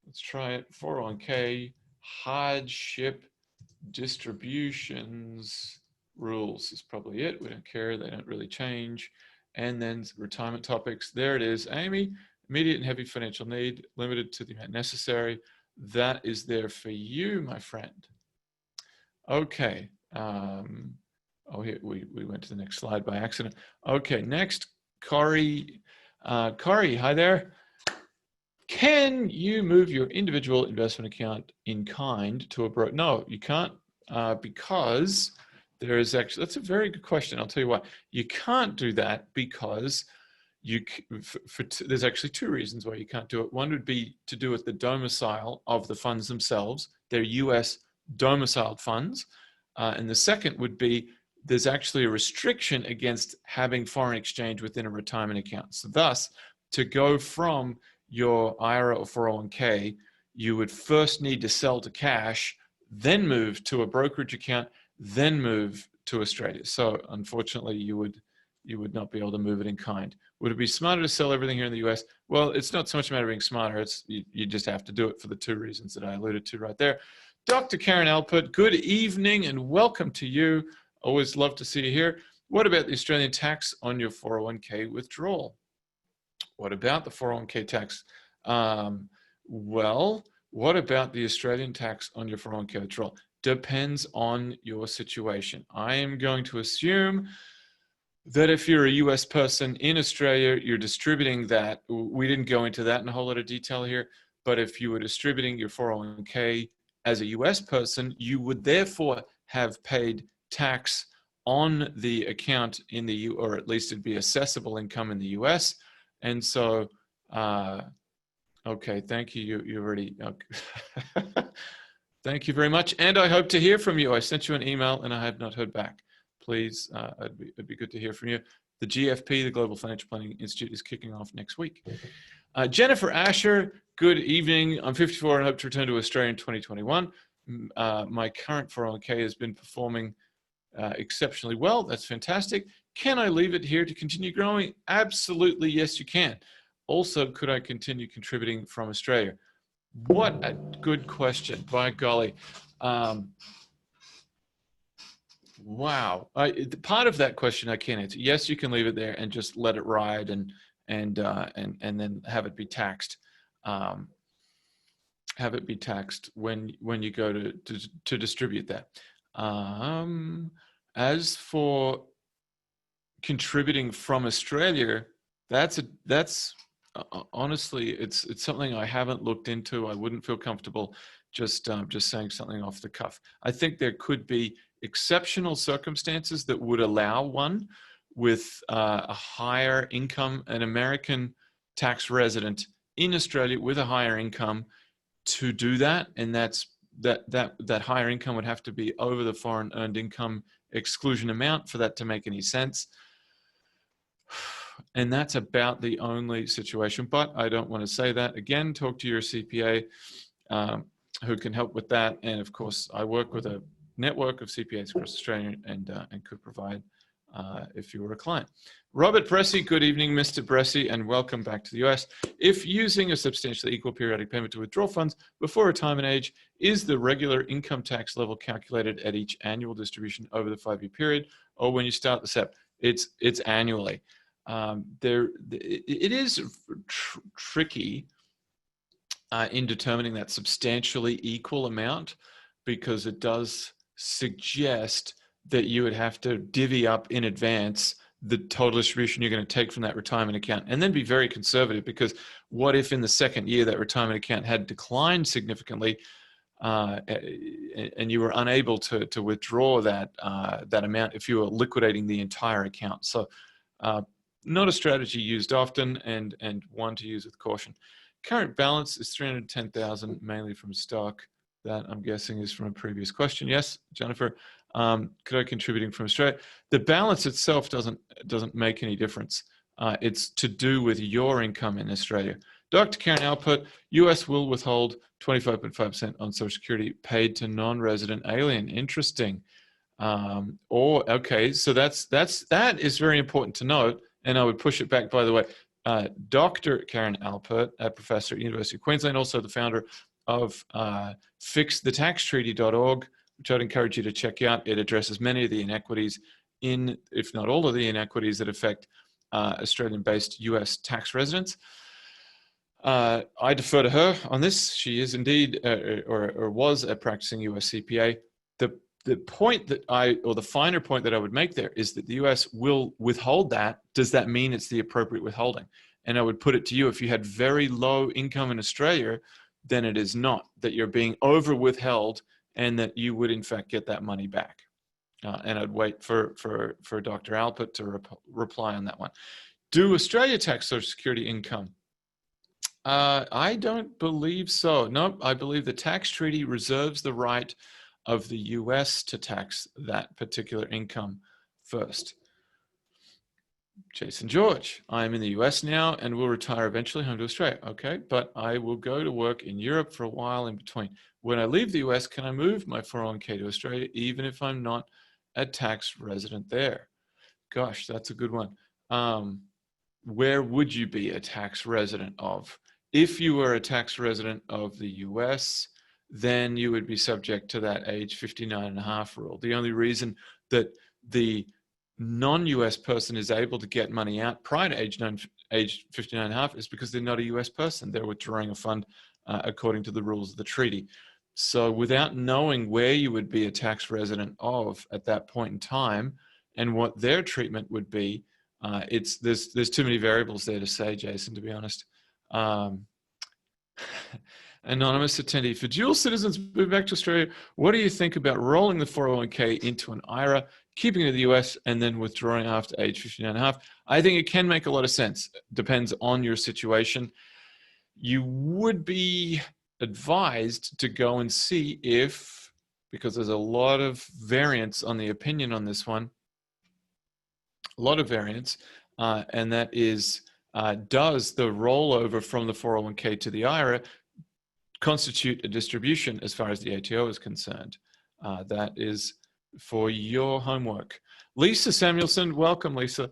Let's try it. 401k hardship distributions rules is probably it. We don't care. They don't really change. And then retirement topics. There it is, Amy. Immediate and heavy financial need, limited to the amount necessary. That is there for you, my friend. Okay. Oh, here we went to the next slide by accident. Okay, next, Corey. Corey, hi there. Can you move your individual investment account in kind to a broker? No, you can't because there is actually, that's a very good question. I'll tell you why. You can't do that because there's actually 2 reasons why you can't do it. One would be to do with the domicile of the funds themselves. They're US domiciled funds. And the second would be there's actually a restriction against having foreign exchange within a retirement account. So thus, to go from your IRA or 401k, you would first need to sell to cash, then move to a brokerage account, then move to Australia. So unfortunately, you would not be able to move it in kind. Would it be smarter to sell everything here in the US? Well, it's not so much a matter of being smarter. You just have to do it for the 2 reasons that I alluded to right there. Dr. Karen Alpert, good evening and welcome to you. Always love to see you here. What about the Australian tax on your 401k withdrawal? What about the 401k tax? Well, what about the Australian tax on your 401k withdrawal? Depends on your situation. I am going to assume that if you're a US person in Australia, you're distributing that. We didn't go into that in a whole lot of detail here, but if you were distributing your 401k as a US person, you would therefore have paid tax on the account in the U, or at least it'd be assessable income in the US. And so, okay, thank you. You already, okay. Thank you very much. And I hope to hear from you. I sent you an email and I have not heard back. Please, it'd be good to hear from you. The GFP, the Global Financial Planning Institute, is kicking off next week. Jennifer Asher, good evening. I'm 54 and hope to return to Australia in 2021. My current 401k has been performing exceptionally well. That's fantastic. Can I leave it here to continue growing? Absolutely, yes, you can. Also, could I continue contributing from Australia? What a good question, by golly. Wow. Part of that question I can't answer. Yes, you can leave it there and just let it ride and then have it be taxed. Have it be taxed when you go to distribute that. As for contributing from Australia, that's honestly, it's something I haven't looked into. I wouldn't feel comfortable just saying something off the cuff. I think there could be exceptional circumstances that would allow one with a higher income, an American tax resident in Australia with a higher income to do that, and that higher income would have to be over the foreign earned income exclusion amount for that to make any sense. And that's about the only situation, but I don't want to say that. Again, talk to your CPA who can help with that. And of course, I work with a network of CPAs across Australia and could provide if you were a client. Robert Bressy, good evening, Mr. Bressy, and welcome back to the US. If using a substantially equal periodic payment to withdraw funds before retirement age, is the regular income tax level calculated at each annual distribution over the 5-year period, or when you start the SEP? It's annually. It is tricky in determining that substantially equal amount, because it does suggest that you would have to divvy up in advance the total distribution you're going to take from that retirement account, and then be very conservative, because what if in the second year that retirement account had declined significantly and you were unable to withdraw that amount if you were liquidating the entire account? So not a strategy used often, and one to use with caution. Current balance is 310,000, mainly from stock. That I'm guessing is from a previous question. Yes, Jennifer. Could I contributing from Australia? The balance itself doesn't make any difference. It's to do with your income in Australia. Dr. Karen Alpert, US will withhold 25.5% on Social Security paid to non-resident alien. Interesting. Okay, so that is very important to note, and I would push it back, by the way. Dr. Karen Alpert, a professor at University of Queensland, also the founder of fixthetaxtreaty.org, which I'd encourage you to check out. It addresses many of the inequities if not all of the inequities that affect Australian-based US tax residents. I defer to her on this. She is indeed, or was a practicing US CPA. The point that the finer point that I would make there is that the US will withhold that. Does that mean it's the appropriate withholding? And I would put it to you, if you had very low income in Australia, then it is not, that you're being over withheld, and that you would in fact get that money back. And I'd wait for Dr. Alpert to reply on that one. Do Australia tax Social Security income? I don't believe so. No, I believe the tax treaty reserves the right of the US to tax that particular income first. Jason George, I'm in the US now and will retire eventually home to Australia. Okay, but I will go to work in Europe for a while in between. When I leave the US, can I move my 401k to Australia even if I'm not a tax resident there? Gosh, that's a good one. Where would you be a tax resident of? If you were a tax resident of the US, then you would be subject to that age 59.5 rule. The only reason that the non-US person is able to get money out prior to age 59.5 is because they're not a US person. They're withdrawing a fund according to the rules of the treaty. So without knowing where you would be a tax resident of at that point in time and what their treatment would be, there's too many variables there to say, Jason, to be honest. Anonymous attendee, for dual citizens moving back to Australia, what do you think about rolling the 401k into an IRA, keeping it in the US, and then withdrawing after age 59.5? I think it can make a lot of sense. Depends on your situation. You would be advised to go and see if, because there's a lot of variance on the opinion on this one, a lot of variance, and that is, does the rollover from the 401k to the IRA constitute a distribution as far as the ATO is concerned? That is for your homework. Lisa Samuelson, welcome, Lisa.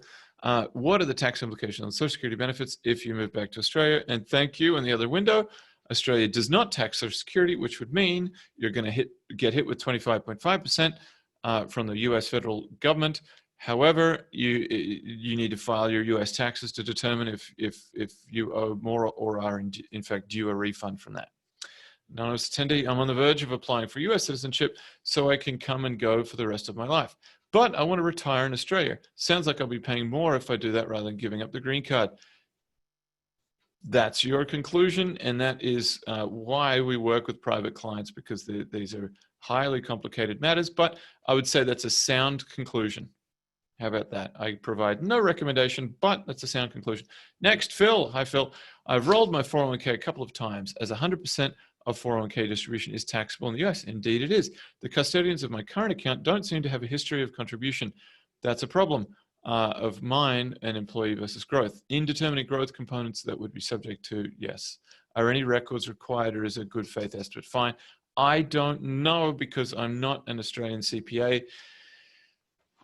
What are the tax implications on Social Security benefits if you move back to Australia? And thank you. In the other window, Australia does not tax Social Security, which would mean you're going to get hit with 25.5% from the US federal government. However, you need to file your US taxes to determine if you owe more or are in fact due a refund from that. Anonymous attendee, I'm on the verge of applying for US citizenship so I can come and go for the rest of my life. But I want to retire in Australia. Sounds like I'll be paying more if I do that rather than giving up the green card. That's your conclusion, and that is why we work with private clients, because these are highly complicated matters, but I would say that's a sound conclusion. How about that? I provide no recommendation, but that's a sound conclusion. Next, Phil. Hi, Phil. I've rolled my 401k a couple of times, as 100% of 401k distribution is taxable in the US. Indeed it is. The custodians of my current account don't seem to have a history of contribution. That's a problem of mine and employee versus growth. In determining growth components that would be subject to, yes. Are any records required, or is it a good faith estimate? Fine. I don't know, because I'm not an Australian CPA.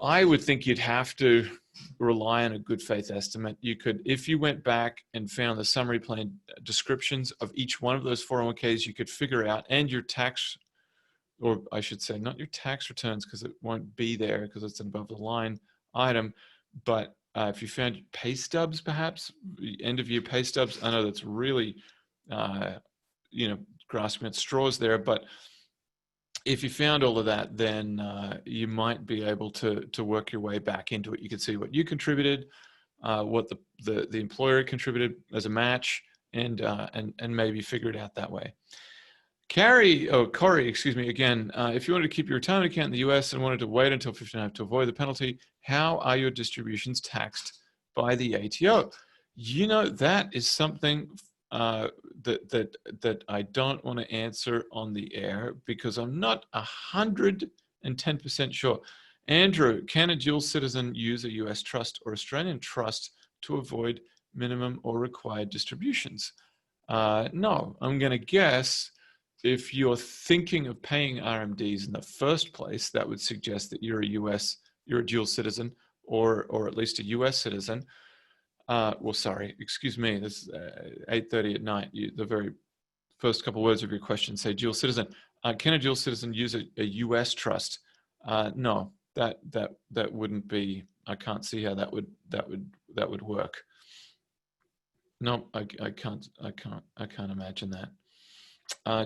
I would think you'd have to rely on a good faith estimate. You could, if you went back and found the summary plan descriptions of each one of those 401ks, you could figure out, and your tax, or I should say not your tax returns, because it won't be there because it's an above the line item, but if you found pay stubs, perhaps end of year pay stubs, I know that's really, grasping at straws there, but if you found all of that, then you might be able to work your way back into it. You could see what you contributed, what the employer contributed as a match, and maybe figure it out that way. Corey, excuse me, again, if you wanted to keep your retirement account in the US and wanted to wait until 59 to avoid the penalty, how are your distributions taxed by the ATO? That is something that I don't want to answer on the air, because I'm not 110% sure. Andrew, can a dual citizen use a US trust or Australian trust to avoid minimum or required distributions? No, I'm going to guess if you're thinking of paying RMDs in the first place, that would suggest that you're a dual citizen, or at least a US citizen. Well, sorry, excuse me, this is 8:30 at night. The very first couple of words of your question say dual citizen. Can a dual citizen use a US trust? No, that wouldn't be, I can't see how that would work. No, I can't imagine that.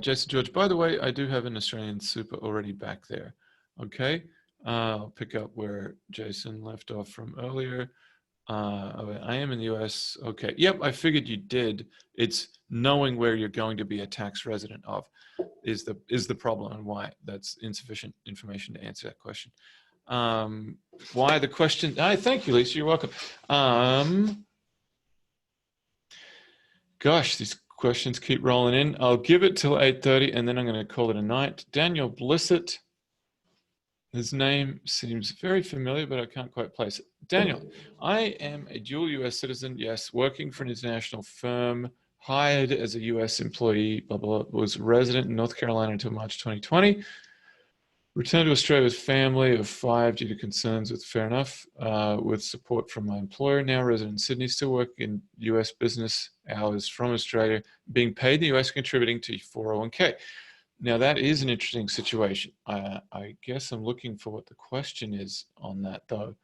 Jason George, by the way, I do have an Australian super already back there. Okay, I'll pick up where Jason left off from earlier. I am in the US. Okay. Yep. I figured you did. It's knowing where you're going to be a tax resident of is the problem, and why that's insufficient information to answer that question. Why the question? Thank you, Lisa. You're welcome. Gosh, these questions keep rolling in. I'll give it till 8:30 and then I'm going to call it a night. Daniel Blissett. His name seems very familiar, but I can't quite place it. Daniel, I am a dual US citizen, yes, working for an international firm, hired as a US employee, blah, blah, blah, was resident in North Carolina until March 2020. Returned to Australia with family of 5 due to concerns with, fair enough, with support from my employer, now resident in Sydney, still working in US business hours from Australia, being paid in the US, contributing to 401k. Now that is an interesting situation. I guess I'm looking for what the question is on that though.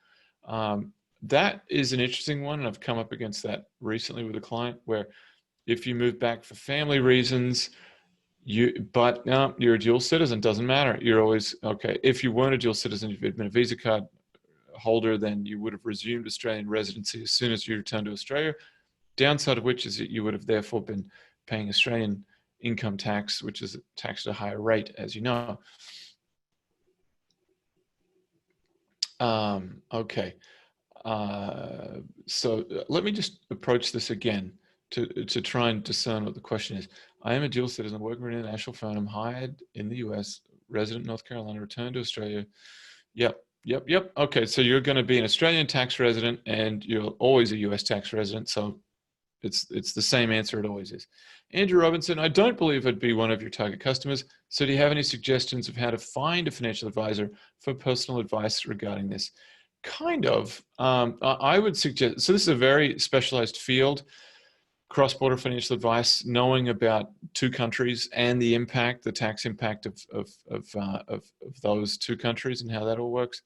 That is an interesting one, and I've come up against that recently with a client where if you move back for family reasons, but no, you're a dual citizen, doesn't matter. You're always, okay, if you weren't a dual citizen, if you'd been a visa card holder, then you would have resumed Australian residency as soon as you returned to Australia. Downside of which is that you would have therefore been paying Australian income tax, which is taxed at a higher rate, as you know. Okay. So let me just approach this again to try and discern what the question is. I am a dual citizen, working for an international firm. I'm hired in the US, resident North Carolina, returned to Australia. Yep. Okay, so you're going to be an Australian tax resident and you're always a US tax resident. So it's the same answer it always is. Andrew Robinson, I don't believe I'd be one of your target customers. So do you have any suggestions of how to find a financial advisor for personal advice regarding this? Kind of. I would suggest, so this is a very specialized field, cross-border financial advice, knowing about two countries and the impact, the tax impact of those two countries and how that all works.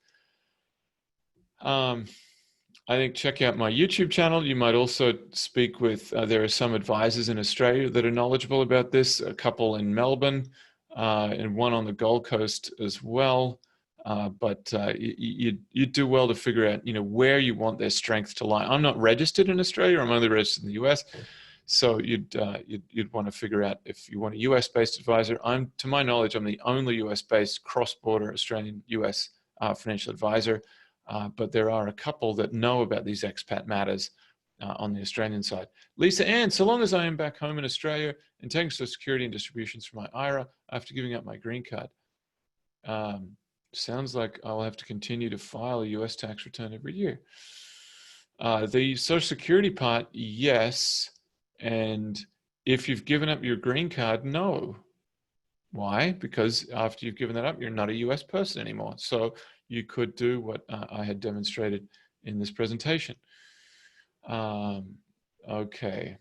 I think check out my YouTube channel. You might also speak with, there are some advisors in Australia that are knowledgeable about this, a couple in Melbourne and one on the Gold Coast as well. But you do well to figure out, where you want their strength to lie. I'm not registered in Australia. I'm only registered in the US. So you'd want to figure out if you want a US-based advisor. To my knowledge, I'm the only US-based cross-border Australian-US financial advisor. But there are a couple that know about these expat matters on the Australian side. Lisa Ann, so long as I am back home in Australia and taking Social Security and distributions from my IRA after giving up my green card, sounds like I'll have to continue to file a US tax return every year. The Social Security part, yes. And if you've given up your green card, no. Why? Because after you've given that up, you're not a US person anymore. So you could do what I had demonstrated in this presentation. Okay.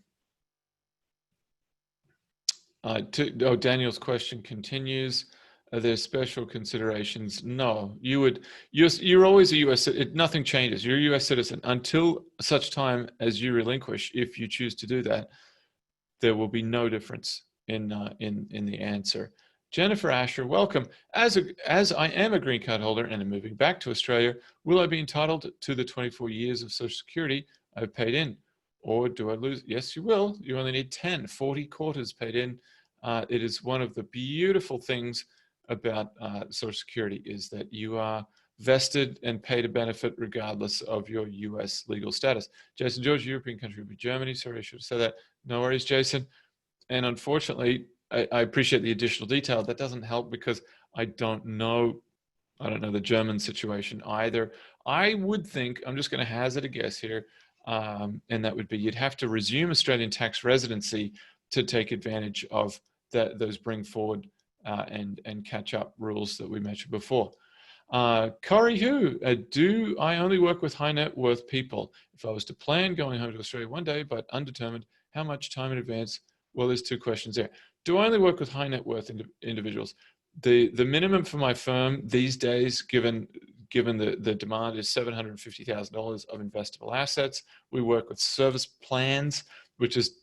Daniel's question continues. Are there special considerations? No, you're always a US, nothing changes. You're a US citizen until such time as you relinquish. If you choose to do that, there will be no difference in the answer. Jennifer Asher, welcome. As I am a green card holder and am moving back to Australia, will I be entitled to the 24 years of Social Security I've paid in? Or do I lose? Yes, you will. You only need 40 quarters paid in. It is one of the beautiful things about Social Security is that you are vested and paid a benefit regardless of your US legal status. Jason George, European country would be Germany. Sorry, I should have said that. No worries, Jason. And unfortunately, I appreciate the additional detail. That doesn't help because I don't know the German situation either. I would think, I'm just going to hazard a guess here, and that would be you'd have to resume Australian tax residency to take advantage of those bring forward and catch up rules that we mentioned before. Corey Hu, do I only work with high net worth people? If I was to plan going home to Australia one day, but undetermined, how much time in advance? Well, there's two questions there. Do I only work with high net worth individuals? The minimum for my firm these days, given the demand, is $750,000 of investable assets. We work with service plans, which is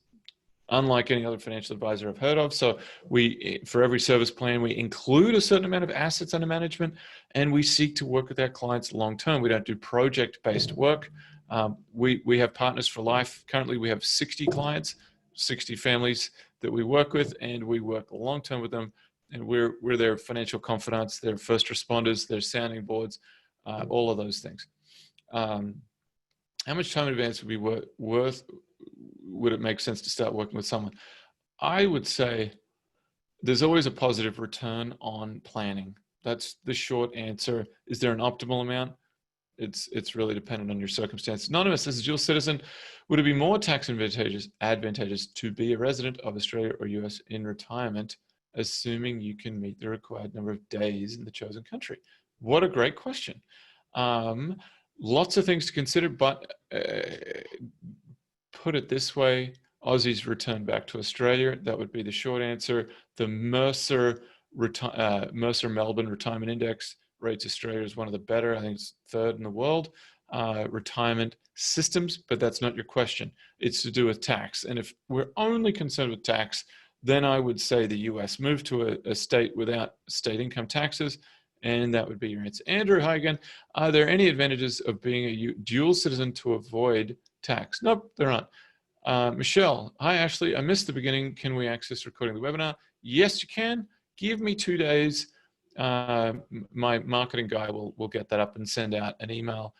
unlike any other financial advisor I've heard of. So for every service plan, we include a certain amount of assets under management, and we seek to work with our clients long-term. We don't do project-based work. We have partners for life. Currently, we have 60 clients, 60 families that we work with, and we work long-term with them. And we're their financial confidants, their first responders, their sounding boards, all of those things. How much time in advance would it make sense to start working with someone? I would say there's always a positive return on planning. That's the short answer. Is there an optimal amount? It's really dependent on your circumstance. Anonymous, as a dual citizen, would it be more tax advantageous to be a resident of Australia or US in retirement, assuming you can meet the required number of days in the chosen country? What a great question. Lots of things to consider, but put it this way, Aussies return back to Australia. That would be the short answer. The Mercer Mercer Melbourne Retirement Index rates Australia as one of the better, I think it's third in the world, retirement systems, but that's not your question. It's to do with tax. And if we're only concerned with tax, then I would say the US. Move to a state without state income taxes, and that would be your answer. Andrew, hi again. Are there any advantages of being a dual citizen to avoid tax? Nope, there aren't. Michelle, hi Ashley, I missed the beginning. Can we access recording the webinar? Yes, you can. Give me 2 days. My marketing guy will get that up and send out an email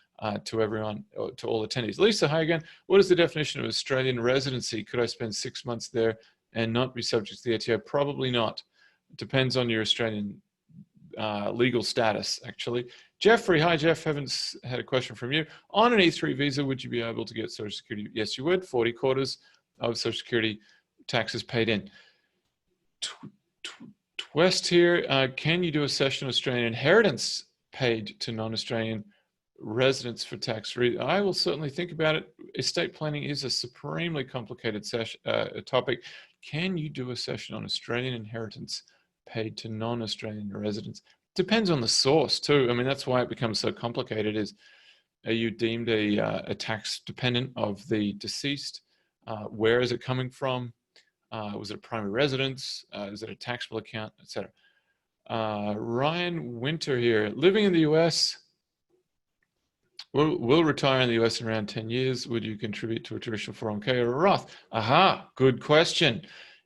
to everyone, to all attendees. Lisa, hi again. What is the definition of Australian residency? Could I spend 6 months there and not be subject to the ATO? Probably not. It depends on your Australian legal status, actually. Jeffrey, hi Jeff, haven't had a question from you. On an E3 visa, would you be able to get Social Security? Yes, you would. 40 quarters of Social Security taxes paid in. West here, can you do a session on Australian inheritance paid to non-Australian residents for tax reasons? I will certainly think about it. Estate planning is a supremely complicated topic. Can you do a session on Australian inheritance paid to non-Australian residents? Depends on the source too. I mean, that's why it becomes so complicated. Are you deemed a tax dependent of the deceased? Where is it coming from? Was it a primary residence? Is it a taxable account, etc.? Ryan Winter here, living in the US, will retire in the US in around 10 years. Would you contribute to a traditional 401k or a Roth? Aha, good question.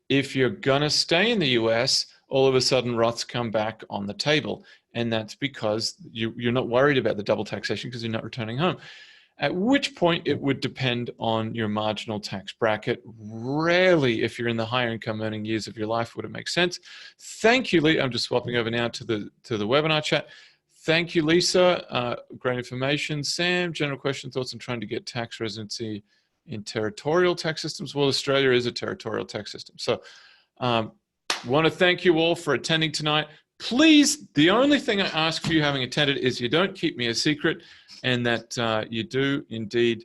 If you're gonna stay in the US, all of a sudden Roths come back on the table. And that's because you're not worried about the double taxation because you're not returning home. At which point it would depend on your marginal tax bracket. Rarely, if you're in the higher income earning years of your life, would it make sense. Thank you, Lee. I'm just swapping over now to the webinar chat. Thank you, Lisa. Great information. Sam, general question, thoughts on trying to get tax residency in territorial tax systems? Well, Australia is a territorial tax system. So want to thank you all for attending tonight. Please, the only thing I ask for you having attended is you don't keep me a secret, and that you do indeed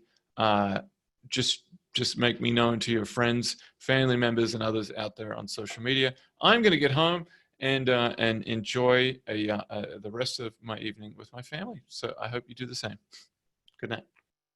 just make me known to your friends, family members, and others out there on social media. I'm going to get home and enjoy the rest of my evening with my family. So I hope you do the same. Good night.